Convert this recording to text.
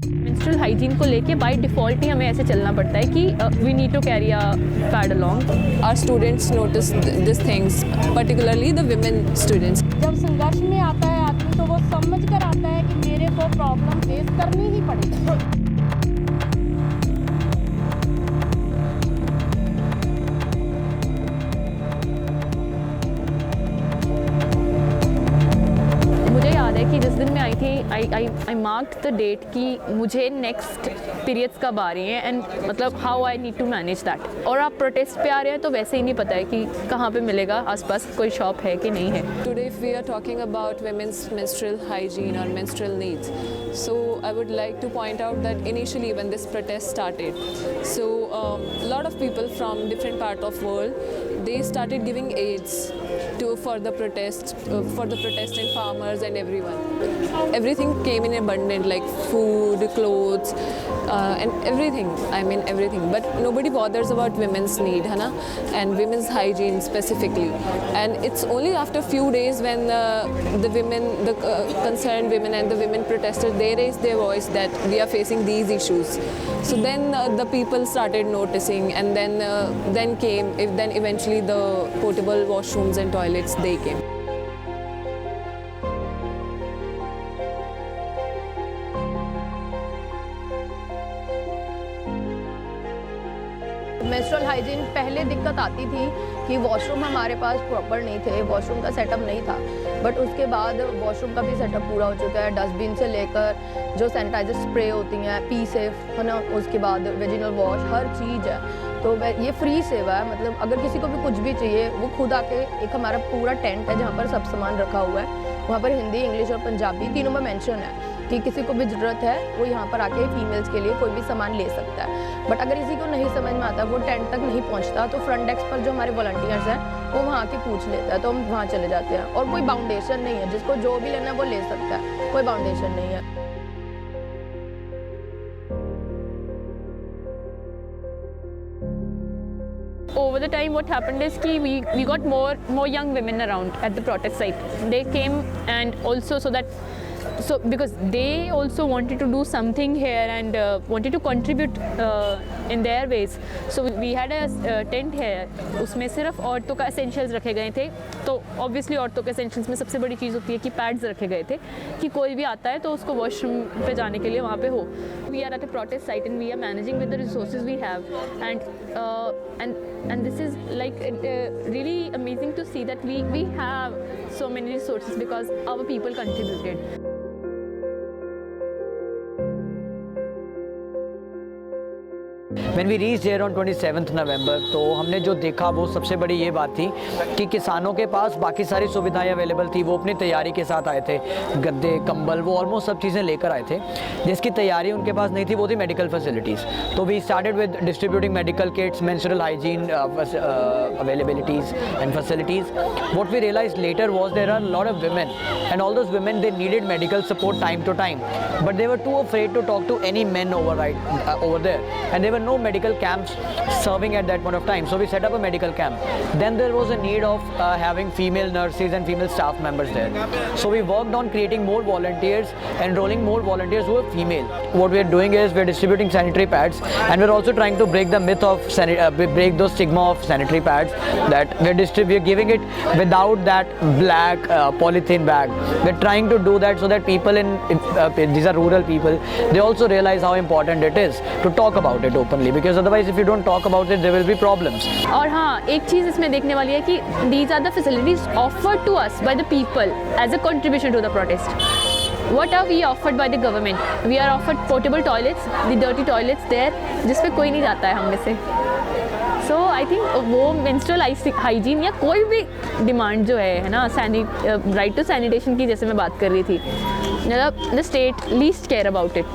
Menstrual hygiene को लेके by default ही हमें ऐसे चलना पड़ता है कि we need to carry a pad along. Our students notice these things, particularly the women students. जब संघर्ष में आता है आदमी तो वो समझ कर आता है कि मेरे को प्रॉब्लम फेस करनी ही पड़ेगी। मुझे याद है कि जिस दिन मैं आई थी आई मार्क्ड द डेट कि मुझे नेक्स्ट पीरियड्स कब आ रही हैं एंड मतलब how I need to manage that. और आप प्रोटेस्ट पे आ रहे हैं तो वैसे ही नहीं पता है कि कहाँ पे मिलेगा, आसपास कोई शॉप है कि नहीं है। Today if we are talking about women's menstrual hygiene or menstrual needs, so I would like to point out that initially when this protest started, so a lot of people from different part of world, they started giving aids for the protesting farmers and everyone. Everything came in abundant, like food, clothes, and everything. I mean everything. But nobody bothers about women's need, है ना? And women's hygiene specifically. And it's only after few days when the women, the concerned women and the women protesters, they raised their voice that we are facing these issues. So then the people started noticing, and then eventually the portable washrooms and toilets, they came. Menstrual hygiene पहले दिक्कत आती थी कि washroom हमारे पास proper नहीं थे, washroom का setup नहीं था। बट उसके बाद वॉशरूम का भी सेटअप पूरा हो चुका है, डस्टबिन से लेकर जो सैनिटाइजर स्प्रे होती हैं, पी सेफ है ना, उसके बाद वेजिनल वॉश, हर चीज़ है। तो ये फ्री सेवा है, मतलब अगर किसी को भी कुछ भी चाहिए वो खुद आके, एक हमारा पूरा टेंट है जहाँ पर सब सामान रखा हुआ है, वहाँ पर हिंदी, इंग्लिश और पंजाबी तीनों में मेंशन है कि किसी को भी ज़रूरत है वो यहाँ पर आके फीमेल्स के लिए कोई भी सामान ले सकता है। बट अगर किसी को नहीं समझ में आता, वो टेंट तक नहीं पहुँचता, तो फ्रंट डेस्क पर जो हमारे वॉलंटियर्स हैं वो वहाँ आके पूछ लेता है, तो हम वहाँ चले जाते हैं। और कोई बाउंडेशन नहीं है, जिसको जो भी लेना है वो ले सकता है, कोई बाउंडेशन नहीं है। Over the time, what happened is कि we got more young women around at the protest site. They came and also so because they also wanted to do something here and wanted to contribute in their ways. So we had a tent here. उसमें सिर्फ औरतों का essentials रखे गए थे। तो obviously औरतों के essentials में सबसे बड़ी चीज़ होती है कि pads रखे गए थे कि कोई भी आता है तो उसको washroom पे जाने के लिए वहाँ पे हो। We are at a protest site and we are managing with the resources we have, and this is like really amazing to see that we have so many resources because our people contributed. When we reached here on 27th November, तो हमने जो देखा वो सबसे बड़ी ये बात थी कि किसानों के पास बाकी सारी सुविधाएं अवेलेबल थी, वो अपनी तैयारी के साथ आए थे, गद्दे, कंबल, वो ऑलमोस्ट सब चीज़ें लेकर आए थे। जिसकी तैयारी उनके पास नहीं थी वो थी मेडिकल फैसिलिटीज़। तो we started with distributing medical kits, menstrual hygiene availabilities and facilities. What we realized later was there are a lot of women, and all those women, they needed medical support time to time, but they were too afraid to talk to any men over there, and there were no medical camps serving at that point of time. So we set up a medical camp. Then there was a need of having female nurses and female staff members there. So we worked on creating more volunteers, enrolling more volunteers who are female. What we are doing is we are distributing sanitary pads, and we are also trying to break the myth of break the stigma of sanitary pads, that we are giving it without that black polythene bag. We are trying to do that so that people these are rural people, they also realize how important it is to talk about it openly, because otherwise if you don't talk about it there will be problems. और हाँ, एक चीज़ इसमें देखने वाली है कि these are the facilities offered to us by the people as a contribution to the protest. What are we offered by the government? We are offered portable toilets, the dirty toilets there, जिस पे कोई नहीं जाता है हम में से। So I think वो menstrual hygiene या कोई भी डिमांड जो है ना, right to sanitation की जैसे मैं बात कर रही थी, मतलब the state least care about it.